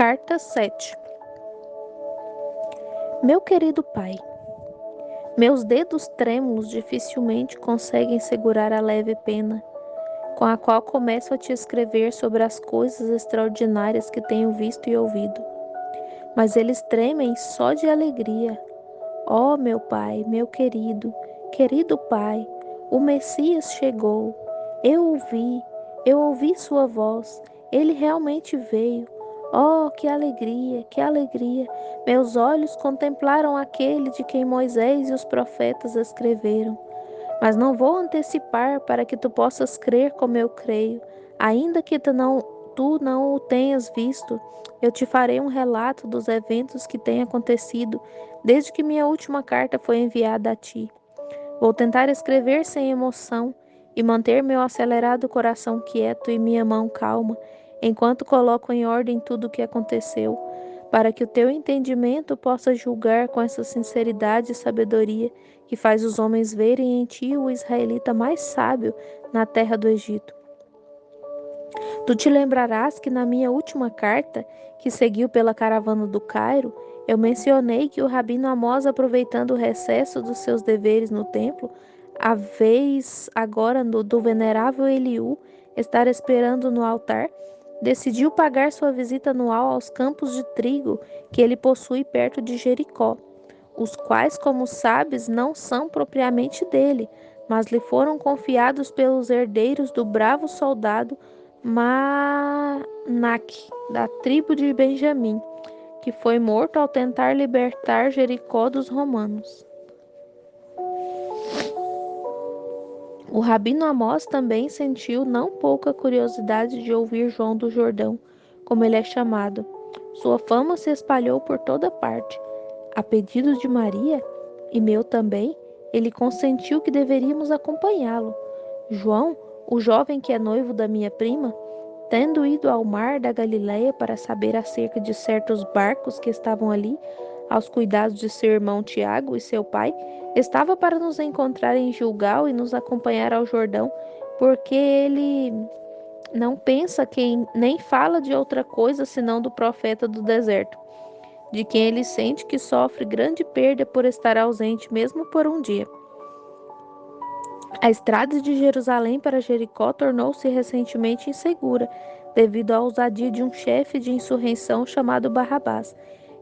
Carta 7. Meu querido pai, meus dedos trêmulos dificilmente conseguem segurar a leve pena com a qual começo a te escrever sobre as coisas extraordinárias que tenho visto e ouvido. Mas eles tremem só de alegria. Ó meu pai, meu querido, querido pai, o Messias chegou. Eu ouvi sua voz. Ele realmente veio. Oh, que alegria, que alegria! Meus olhos contemplaram aquele de quem Moisés e os profetas escreveram. Mas não vou antecipar para que tu possas crer como eu creio. Ainda que tu não o tenhas visto, eu te farei um relato dos eventos que têm acontecido desde que minha última carta foi enviada a ti. Vou tentar escrever sem emoção e manter meu acelerado coração quieto e minha mão calma, enquanto coloco em ordem tudo o que aconteceu, para que o teu entendimento possa julgar com essa sinceridade e sabedoria que faz os homens verem em ti o israelita mais sábio na terra do Egito. Tu te lembrarás que na minha última carta, que seguiu pela caravana do Cairo, eu mencionei que o rabino Amós, aproveitando o recesso dos seus deveres no templo, a vez agora do venerável Eliú estar esperando no altar, decidiu pagar sua visita anual aos campos de trigo que ele possui perto de Jericó, os quais, como sabes, não são propriamente dele, mas lhe foram confiados pelos herdeiros do bravo soldado Manaque, da tribo de Benjamim, que foi morto ao tentar libertar Jericó dos romanos. O rabino Amós também sentiu não pouca curiosidade de ouvir João do Jordão, como ele é chamado. Sua fama se espalhou por toda parte. A pedido de Maria, e meu também, ele consentiu que deveríamos acompanhá-lo. João, o jovem que é noivo da minha prima, tendo ido ao mar da Galileia para saber acerca de certos barcos que estavam ali, aos cuidados de seu irmão Tiago e seu pai, estava para nos encontrar em Gilgal e nos acompanhar ao Jordão, porque ele não pensa que nem fala de outra coisa senão do profeta do deserto, de quem ele sente que sofre grande perda por estar ausente mesmo por um dia. A estrada de Jerusalém para Jericó tornou-se recentemente insegura, devido à ousadia de um chefe de insurreição chamado Barrabás,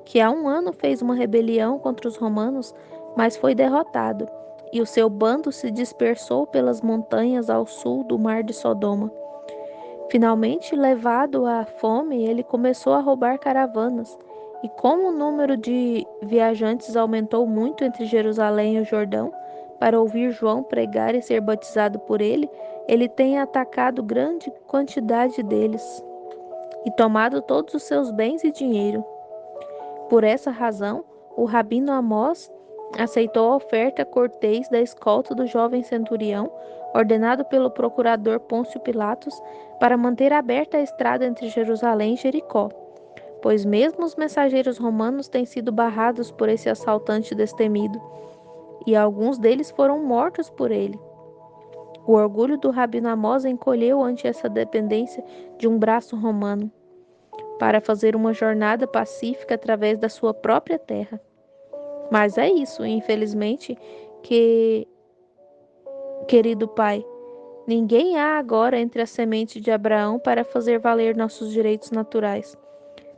que há um ano fez uma rebelião contra os romanos, mas foi derrotado, e o seu bando se dispersou pelas montanhas ao sul do mar de Sodoma. Finalmente, levado à fome, ele começou a roubar caravanas, e como o número de viajantes aumentou muito entre Jerusalém e o Jordão, para ouvir João pregar e ser batizado por ele, ele tem atacado grande quantidade deles e tomado todos os seus bens e dinheiro. Por essa razão, o rabino Amós aceitou a oferta cortês da escolta do jovem centurião, ordenado pelo procurador Pôncio Pilatos, para manter aberta a estrada entre Jerusalém e Jericó, pois mesmo os mensageiros romanos têm sido barrados por esse assaltante destemido, e alguns deles foram mortos por ele. O orgulho do rabino Amós encolheu ante essa dependência de um braço romano, para fazer uma jornada pacífica através da sua própria terra. Mas é isso, infelizmente, que, querido pai, ninguém há agora entre a semente de Abraão para fazer valer nossos direitos naturais.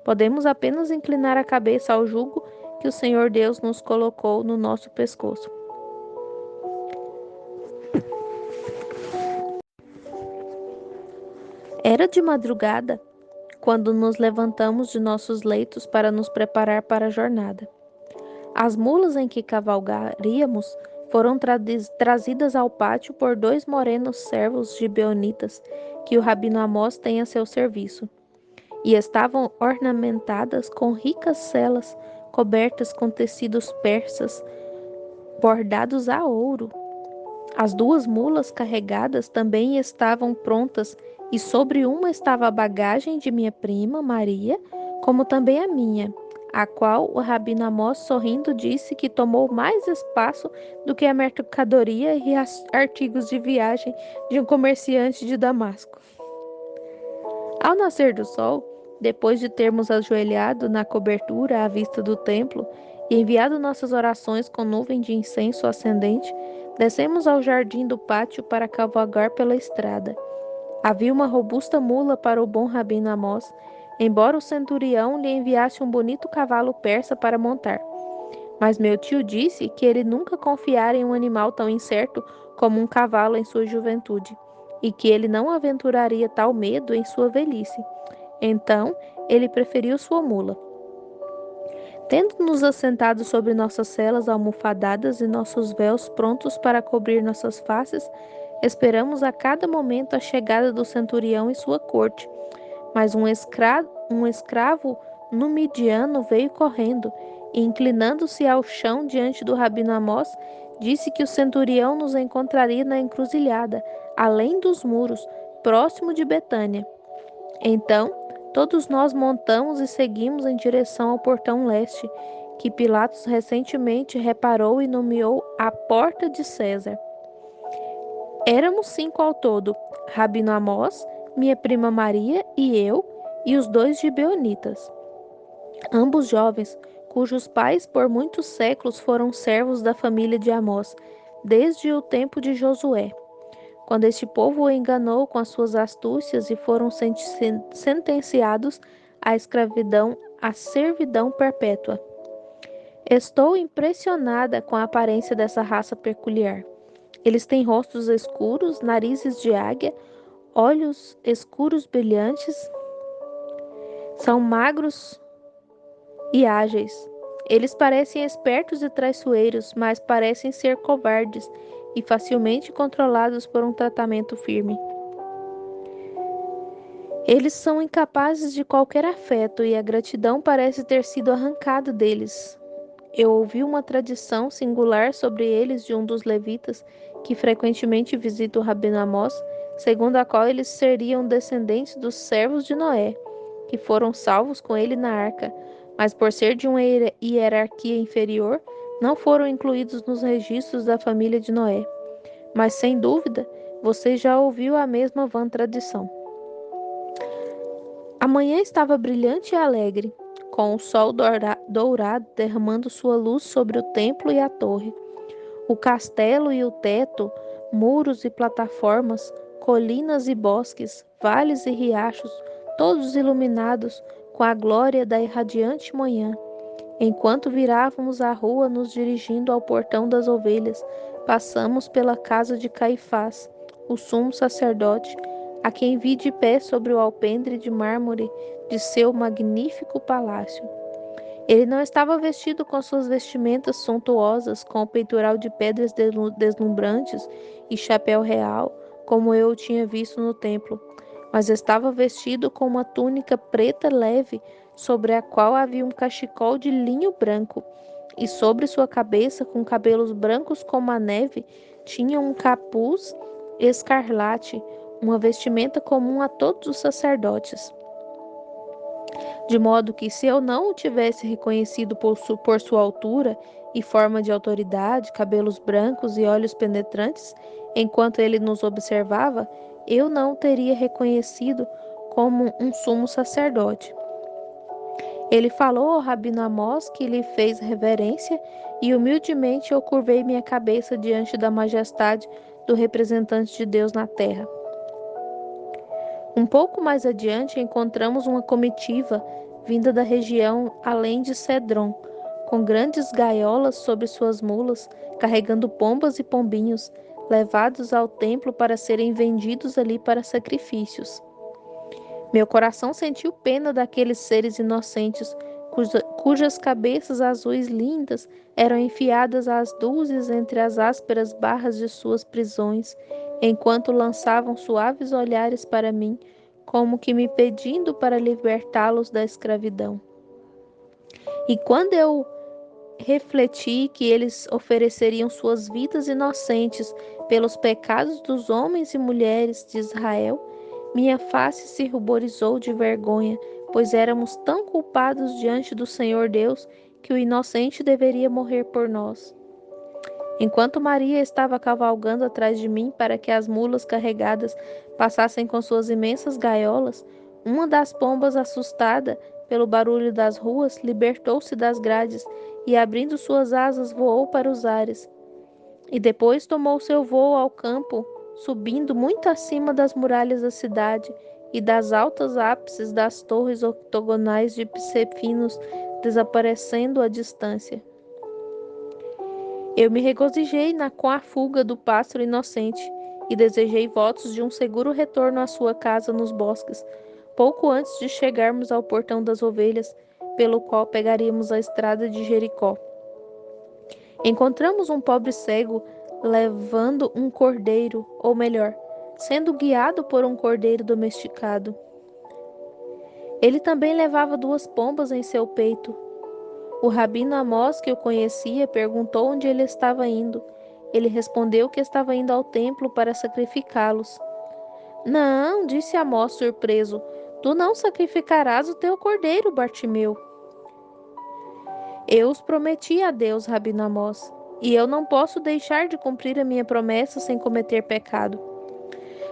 Podemos apenas inclinar a cabeça ao jugo que o Senhor Deus nos colocou no nosso pescoço. Era de madrugada quando nos levantamos de nossos leitos para nos preparar para a jornada. As mulas em que cavalgaríamos foram trazidas ao pátio por 2 morenos servos gibeonitas que o rabino Amós tem a seu serviço, e estavam ornamentadas com ricas celas cobertas com tecidos persas bordados a ouro. As 2 mulas carregadas também estavam prontas, e sobre uma estava a bagagem de minha prima, Maria, como também a minha, a qual o rabino Amós, sorrindo, disse que tomou mais espaço do que a mercadoria e artigos de viagem de um comerciante de Damasco. Ao nascer do sol, depois de termos ajoelhado na cobertura à vista do templo e enviado nossas orações com nuvem de incenso ascendente, descemos ao jardim do pátio para cavalgar pela estrada. Havia uma robusta mula para o bom Rabino Amós, embora o centurião lhe enviasse um bonito cavalo persa para montar. Mas meu tio disse que ele nunca confiara em um animal tão incerto como um cavalo em sua juventude, e que ele não aventuraria tal medo em sua velhice. Então, ele preferiu sua mula. Tendo-nos assentado sobre nossas celas almofadadas e nossos véus prontos para cobrir nossas faces, esperamos a cada momento a chegada do centurião e sua corte. Mas um escravo numidiano veio correndo e, inclinando-se ao chão diante do Rabino Amós, disse que o centurião nos encontraria na encruzilhada, além dos muros, próximo de Betânia. Então, todos nós montamos e seguimos em direção ao portão leste, que Pilatos recentemente reparou e nomeou a Porta de César. Éramos 5 ao todo: Rabino Amós, minha prima Maria e eu, e os 2 gibeonitas, ambos jovens, cujos pais por muitos séculos foram servos da família de Amós, desde o tempo de Josué, quando este povo o enganou com as suas astúcias e foram sentenciados à escravidão, à servidão perpétua. Estou impressionada com a aparência dessa raça peculiar. Eles têm rostos escuros, narizes de águia, olhos escuros brilhantes, são magros e ágeis. Eles parecem espertos e traiçoeiros, mas parecem ser covardes e facilmente controlados por um tratamento firme. Eles são incapazes de qualquer afeto e a gratidão parece ter sido arrancada deles. Eu ouvi uma tradição singular sobre eles de um dos levitas que frequentemente visita o Rabino Amós, segundo a qual eles seriam descendentes dos servos de Noé, que foram salvos com ele na arca, mas por ser de uma hierarquia inferior, não foram incluídos nos registros da família de Noé. Mas sem dúvida, você já ouviu a mesma vã tradição. A manhã estava brilhante e alegre, com o sol dourado derramando sua luz sobre o templo e a torre. O castelo e o teto, muros e plataformas, colinas e bosques, vales e riachos, todos iluminados com a glória da irradiante manhã. Enquanto virávamos a rua nos dirigindo ao portão das ovelhas, passamos pela casa de Caifás, o sumo sacerdote, a quem vi de pé sobre o alpendre de mármore de seu magnífico palácio. Ele não estava vestido com suas vestimentas suntuosas, com o peitoral de pedras deslumbrantes e chapéu real, como eu o tinha visto no templo, mas estava vestido com uma túnica preta leve, sobre a qual havia um cachecol de linho branco, e sobre sua cabeça, com cabelos brancos como a neve, tinha um capuz escarlate, uma vestimenta comum a todos os sacerdotes. De modo que, se eu não o tivesse reconhecido por sua altura e forma de autoridade, cabelos brancos e olhos penetrantes, enquanto ele nos observava, eu não o teria reconhecido como um sumo sacerdote. Ele falou ao Rabino Amós, que lhe fez reverência, e humildemente eu curvei minha cabeça diante da majestade do representante de Deus na terra. Um pouco mais adiante encontramos uma comitiva vinda da região além de Cedron, com grandes gaiolas sobre suas mulas, carregando pombas e pombinhos, levados ao templo para serem vendidos ali para sacrifícios. Meu coração sentiu pena daqueles seres inocentes, cujas cabeças azuis lindas eram enfiadas às dúzias entre as ásperas barras de suas prisões, enquanto lançavam suaves olhares para mim, como que me pedindo para libertá-los da escravidão. E quando eu refleti que eles ofereceriam suas vidas inocentes pelos pecados dos homens e mulheres de Israel, minha face se ruborizou de vergonha, pois éramos tão culpados diante do Senhor Deus que o inocente deveria morrer por nós. Enquanto Maria estava cavalgando atrás de mim para que as mulas carregadas passassem com suas imensas gaiolas, Uma das pombas, assustada pelo barulho das ruas, libertou-se das grades e, abrindo suas asas, voou para os ares. E depois tomou seu vôo ao campo, subindo muito acima das muralhas da cidade e das altas ápices das torres octogonais de Psefinos, desaparecendo à distância. Eu me regozijei com a fuga do pássaro inocente e desejei votos de um seguro retorno à sua casa nos bosques, pouco antes de chegarmos ao portão das ovelhas, pelo qual pegaríamos a estrada de Jericó. Encontramos um pobre cego levando um cordeiro, ou melhor, sendo guiado por um cordeiro domesticado. Ele também levava 2 pombas em seu peito. O rabino Amós, que o conhecia, perguntou onde ele estava indo. Ele respondeu que estava indo ao templo para sacrificá-los. Não, disse Amós, surpreso, tu não sacrificarás o teu cordeiro, Bartimeu. Eu os prometi a Deus, rabino Amós, e eu não posso deixar de cumprir a minha promessa sem cometer pecado.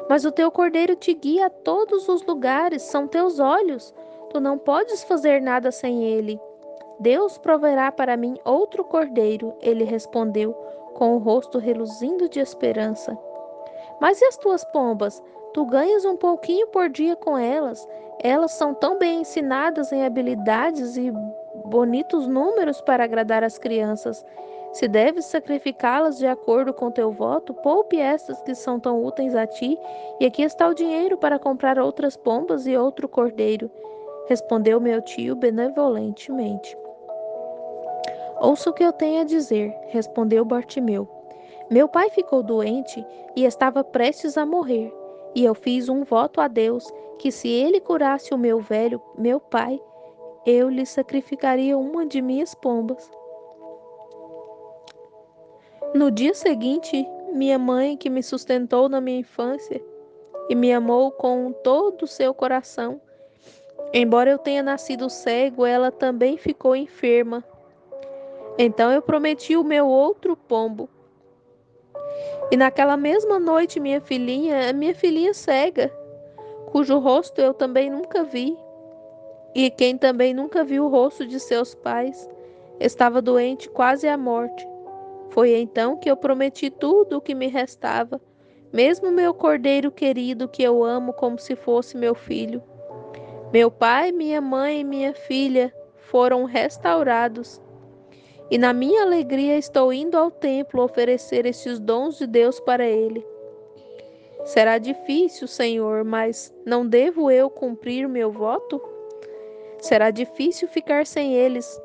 Mas o teu cordeiro te guia a todos os lugares, são teus olhos. Tu não podes fazer nada sem ele. Deus proverá para mim outro cordeiro, ele respondeu, com o rosto reluzindo de esperança. Mas e as tuas pombas? Tu ganhas um pouquinho por dia com elas. Elas são tão bem ensinadas em habilidades e bonitos números para agradar as crianças. Se deves sacrificá-las de acordo com teu voto, poupe estas que são tão úteis a ti, e aqui está o dinheiro para comprar outras pombas e outro cordeiro, respondeu meu tio benevolentemente. Ouça o que eu tenho a dizer, respondeu Bartimeu. Meu pai ficou doente e estava prestes a morrer, e eu fiz um voto a Deus que se ele curasse o meu pai, eu lhe sacrificaria uma de minhas pombas. No dia seguinte, minha mãe, que me sustentou na minha infância e me amou com todo o seu coração, embora eu tenha nascido cego, ela também ficou enferma. Então eu prometi o meu outro pombo. E naquela mesma noite, minha filhinha cega, cujo rosto eu também nunca vi, e quem também nunca viu o rosto de seus pais, estava doente quase à morte. Foi então que eu prometi tudo o que me restava, mesmo meu cordeiro querido que eu amo como se fosse meu filho. Meu pai, minha mãe e minha filha foram restaurados. E na minha alegria estou indo ao templo oferecer estes dons de Deus para ele. Será difícil, Senhor, mas não devo eu cumprir meu voto? Será difícil ficar sem eles.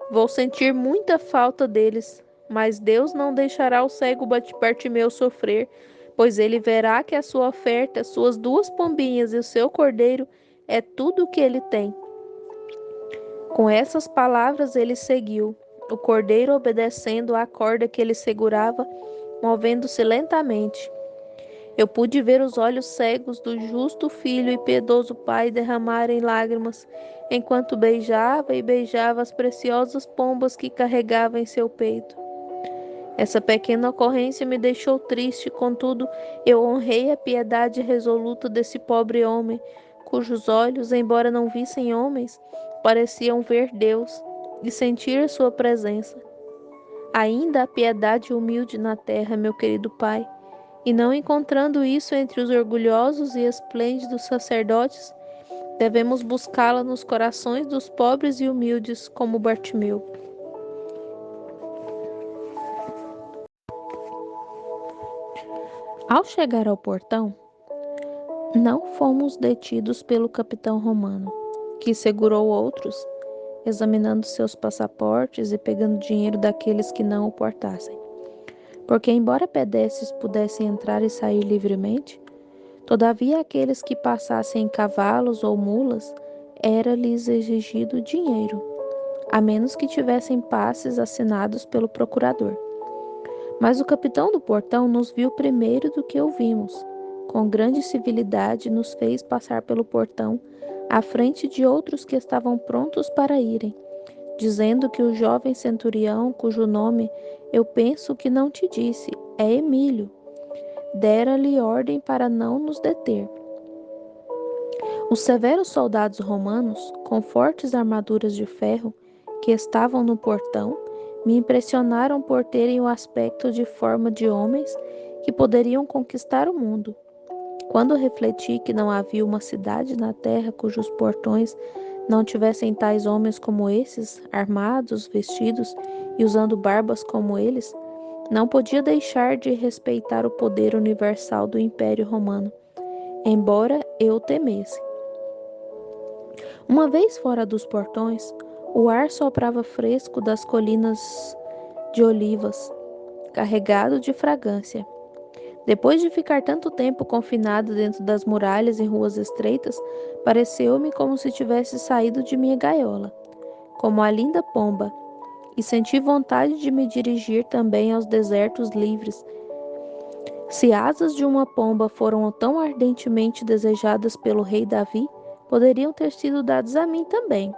Vou sentir muita falta deles, mas Deus não deixará o cego Bartimeu sofrer, pois ele verá que a sua oferta, suas 2 pombinhas e o seu cordeiro é tudo o que ele tem. Com essas palavras ele seguiu, o cordeiro obedecendo à corda que ele segurava, movendo-se lentamente. Eu pude ver os olhos cegos do justo filho e piedoso pai derramarem lágrimas, enquanto beijava e beijava as preciosas pombas que carregava em seu peito. Essa pequena ocorrência me deixou triste, contudo, eu honrei a piedade resoluta desse pobre homem, cujos olhos, embora não vissem homens, pareciam ver Deus e sentir a sua presença. Ainda há piedade humilde na terra, meu querido pai, e não encontrando isso entre os orgulhosos e esplêndidos sacerdotes, devemos buscá-la nos corações dos pobres e humildes, como Bartimeu. Ao chegar ao portão, não fomos detidos pelo capitão romano, que segurou outros, examinando seus passaportes e pegando dinheiro daqueles que não o portassem. Porque, embora pedestres pudessem entrar e sair livremente, todavia aqueles que passassem em cavalos ou mulas, era-lhes exigido dinheiro, a menos que tivessem passes assinados pelo procurador. Mas o capitão do portão nos viu primeiro do que o vimos. Com grande civilidade nos fez passar pelo portão, à frente de outros que estavam prontos para irem, dizendo que o jovem centurião, cujo nome eu penso que não te disse, é Emílio, dera-lhe ordem para não nos deter. Os severos soldados romanos, com fortes armaduras de ferro, que estavam no portão, me impressionaram por terem o aspecto de forma de homens que poderiam conquistar o mundo. Quando refleti que não havia uma cidade na terra cujos portões não tivessem tais homens como esses, armados, vestidos e usando barbas como eles, não podia deixar de respeitar o poder universal do Império Romano, embora eu o temesse. Uma vez fora dos portões, o ar soprava fresco das colinas de olivas, carregado de fragrância. Depois de ficar tanto tempo confinado dentro das muralhas e ruas estreitas, pareceu-me como se tivesse saído de minha gaiola, como a linda pomba, e senti vontade de me dirigir também aos desertos livres. Se asas de uma pomba foram tão ardentemente desejadas pelo rei Davi, poderiam ter sido dadas a mim também.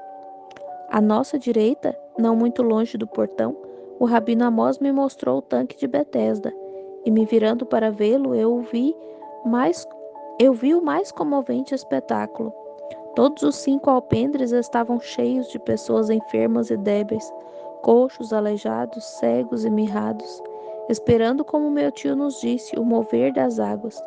À nossa direita, não muito longe do portão, o rabino Amós me mostrou o tanque de Betesda, e me virando para vê-lo, eu vi o mais comovente espetáculo. Todos os 5 alpendres estavam cheios de pessoas enfermas e débeis, coxos, aleijados, cegos e mirrados, esperando, como meu tio nos disse, o mover das águas.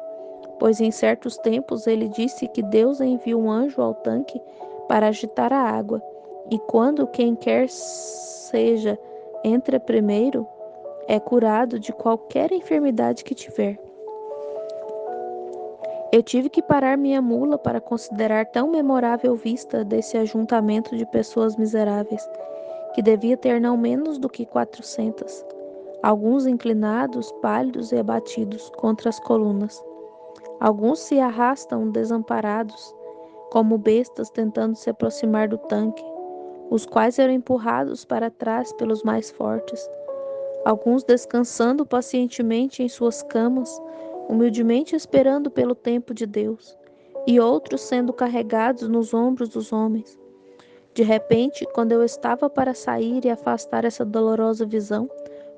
Pois em certos tempos ele disse que Deus envia um anjo ao tanque para agitar a água, e quando quem quer seja entra primeiro, é curado de qualquer enfermidade que tiver. Eu tive que parar minha mula para considerar tão memorável vista desse ajuntamento de pessoas miseráveis, que devia ter não menos do que 400, alguns inclinados, pálidos e abatidos contra as colunas. Alguns se arrastam desamparados, como bestas tentando se aproximar do tanque, os quais eram empurrados para trás pelos mais fortes. Alguns descansando pacientemente em suas camas, humildemente esperando pelo tempo de Deus, e outros sendo carregados nos ombros dos homens. De repente, quando eu estava para sair e afastar essa dolorosa visão,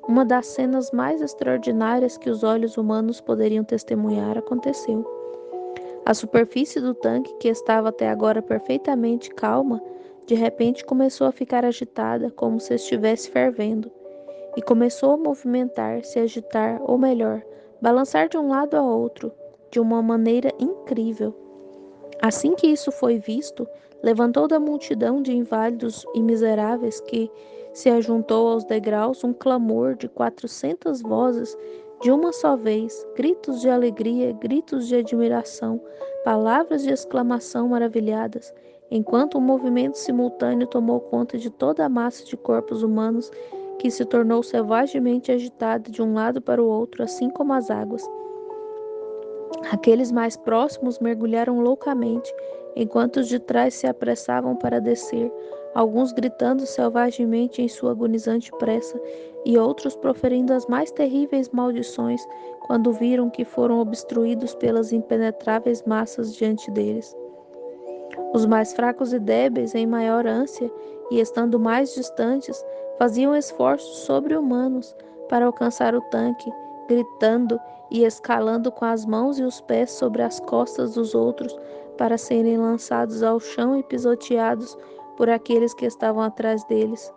uma das cenas mais extraordinárias que os olhos humanos poderiam testemunhar aconteceu. A superfície do tanque, que estava até agora perfeitamente calma, de repente começou a ficar agitada, como se estivesse fervendo, e começou a movimentar, se agitar, ou melhor, balançar de um lado a outro, de uma maneira incrível. Assim que isso foi visto, levantou da multidão de inválidos e miseráveis que se ajuntou aos degraus um clamor de 400 vozes de uma só vez, gritos de alegria, gritos de admiração, palavras de exclamação maravilhadas, enquanto um movimento simultâneo tomou conta de toda a massa de corpos humanos que se tornou selvagemente agitada de um lado para o outro, assim como as águas. Aqueles mais próximos mergulharam loucamente, enquanto os de trás se apressavam para descer, alguns gritando selvagemente em sua agonizante pressa, e outros proferindo as mais terríveis maldições quando viram que foram obstruídos pelas impenetráveis massas diante deles. Os mais fracos e débeis, em maior ânsia e estando mais distantes, faziam esforços sobre-humanos para alcançar o tanque, gritando e escalando com as mãos e os pés sobre as costas dos outros para serem lançados ao chão e pisoteados por aqueles que estavam atrás deles.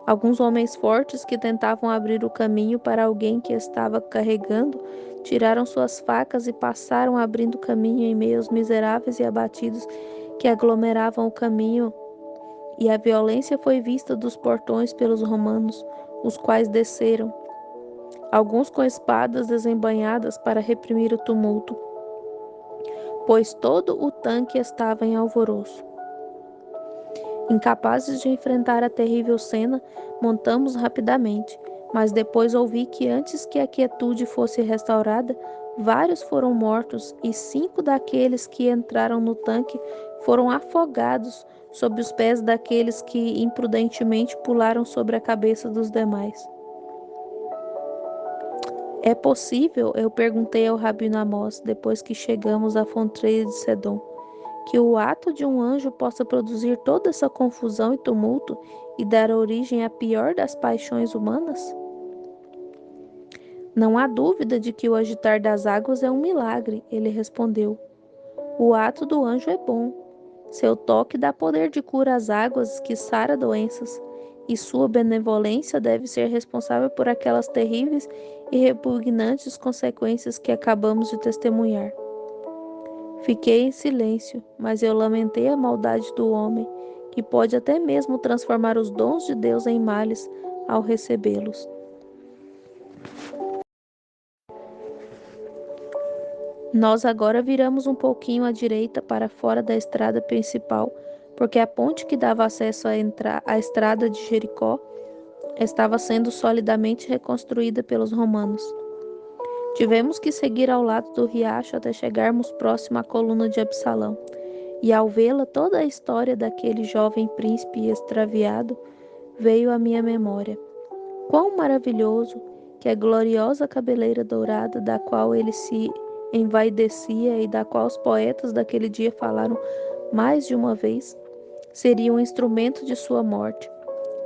Alguns homens fortes que tentavam abrir o caminho para alguém que estava carregando, tiraram suas facas e passaram abrindo caminho em meio aos miseráveis e abatidos que aglomeravam o caminho, e a violência foi vista dos portões pelos romanos, os quais desceram, alguns com espadas desembainhadas para reprimir o tumulto, pois todo o tanque estava em alvoroço. Incapazes de enfrentar a terrível cena, montamos rapidamente, mas depois ouvi que antes que a quietude fosse restaurada, vários foram mortos e 5 daqueles que entraram no tanque foram afogados sob os pés daqueles que imprudentemente pularam sobre a cabeça dos demais. É possível, eu perguntei ao rabino Amós, depois que chegamos à fronteira de Sedom, que o ato de um anjo possa produzir toda essa confusão e tumulto e dar origem à pior das paixões humanas? Não há dúvida de que o agitar das águas é um milagre, ele respondeu. O ato do anjo é bom. Seu toque dá poder de cura às águas que sara doenças, e sua benevolência deve ser responsável por aquelas terríveis e repugnantes consequências que acabamos de testemunhar. Fiquei em silêncio, mas eu lamentei a maldade do homem, que pode até mesmo transformar os dons de Deus em males ao recebê-los. Nós agora viramos um pouquinho à direita para fora da estrada principal, porque a ponte que dava acesso à estrada de Jericó estava sendo solidamente reconstruída pelos romanos. Tivemos que seguir ao lado do riacho até chegarmos próximo à coluna de Absalão, e ao vê-la toda a história daquele jovem príncipe extraviado veio à minha memória. Quão maravilhoso que a gloriosa cabeleira dourada da qual ele se envaidecia e da qual os poetas daquele dia falaram mais de uma vez, seria um instrumento de sua morte.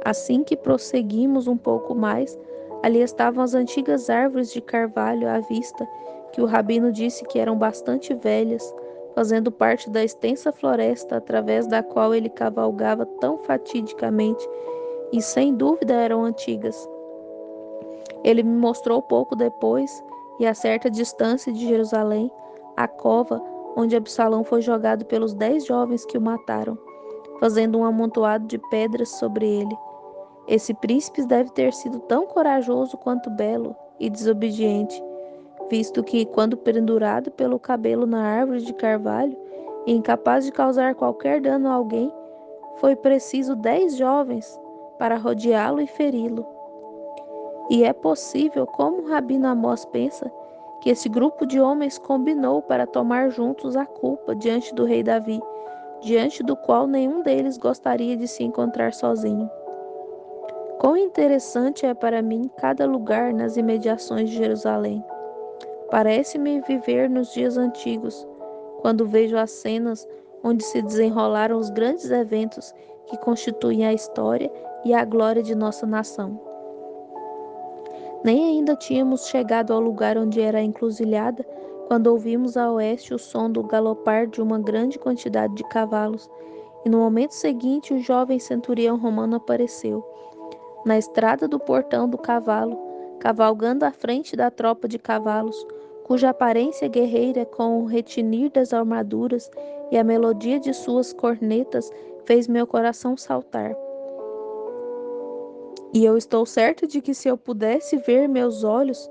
Assim que prosseguimos um pouco mais, ali estavam as antigas árvores de carvalho à vista, que o rabino disse que eram bastante velhas, fazendo parte da extensa floresta através da qual ele cavalgava tão fatidicamente, e sem dúvida eram antigas. Ele me mostrou pouco depois, e a certa distância de Jerusalém, a cova onde Absalão foi jogado pelos 10 jovens que o mataram, fazendo um amontoado de pedras sobre ele. Esse príncipe deve ter sido tão corajoso quanto belo e desobediente, visto que, quando pendurado pelo cabelo na árvore de carvalho e incapaz de causar qualquer dano a alguém, foi preciso 10 jovens para rodeá-lo e feri-lo. E é possível, como o Rabino Amós pensa, que esse grupo de homens combinou para tomar juntos a culpa diante do rei Davi, diante do qual nenhum deles gostaria de se encontrar sozinho. Quão interessante é para mim cada lugar nas imediações de Jerusalém. Parece-me viver nos dias antigos, quando vejo as cenas onde se desenrolaram os grandes eventos que constituem a história e a glória de nossa nação. Nem ainda tínhamos chegado ao lugar onde era a encruzilhada, quando ouvimos a oeste o som do galopar de uma grande quantidade de cavalos, e no momento seguinte o jovem centurião romano apareceu, na estrada do portão do cavalo, cavalgando à frente da tropa de cavalos, cuja aparência guerreira com o retinir das armaduras e a melodia de suas cornetas fez meu coração saltar. E eu estou certo de que se eu pudesse ver meus olhos,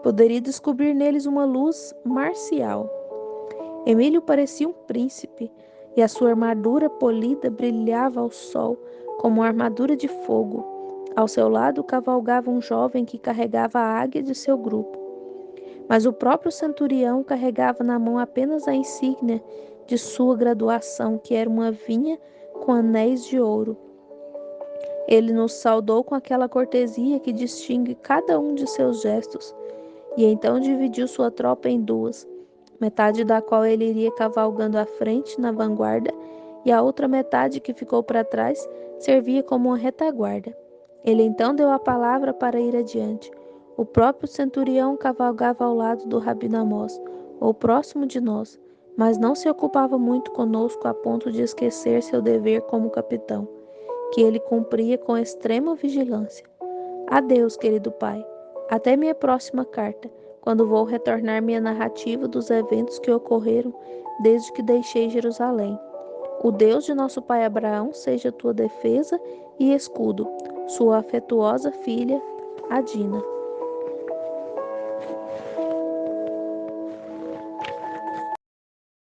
poderia descobrir neles uma luz marcial. Emílio parecia um príncipe, e a sua armadura polida brilhava ao sol como uma armadura de fogo. Ao seu lado cavalgava um jovem que carregava a águia de seu grupo. Mas o próprio centurião carregava na mão apenas a insígnia de sua graduação, que era uma vinha com anéis de ouro. Ele nos saudou com aquela cortesia que distingue cada um de seus gestos, e então dividiu sua tropa em duas, metade da qual ele iria cavalgando à frente na vanguarda, e a outra metade que ficou para trás servia como uma retaguarda. Ele então deu a palavra para ir adiante. O próprio centurião cavalgava ao lado do rabino Amós, ou próximo de nós, mas não se ocupava muito conosco a ponto de esquecer seu dever como capitão, que ele cumpria com extrema vigilância. Adeus, querido pai. Até minha próxima carta, quando vou retornar minha narrativa dos eventos que ocorreram desde que deixei Jerusalém. O Deus de nosso pai Abraão seja tua defesa e escudo. Sua afetuosa filha, Adina.